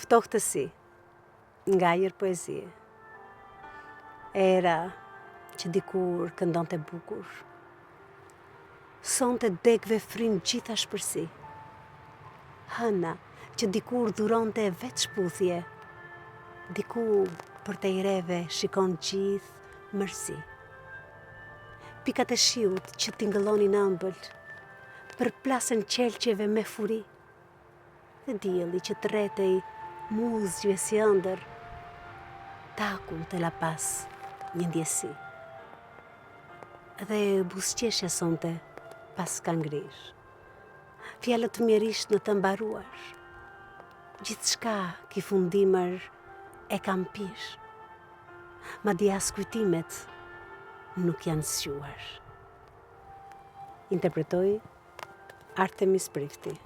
Ftohtësi, nga ajër poezi. Era që dikur këndonte bukur, sonte dekve fryn gjitha shpërsi. Hëna që dikur dhuronte vetë shputhje, diku për te i reve shikon gjithë mërsi. Pikat e shiut që tingëllonin ëmbël, përplasën qelqeve me furi, dhe dielli që të rretej muzgjve si ëndër, taku të la pas një ndjesi. Dhe busqeshja sonte pas ka ngrish, fjalët mjerisht në të mbaruar, gjithçka ki fundimër e kam pish, madje as kujtimet nuk janë squar. Interpretoi Artemis Prifti.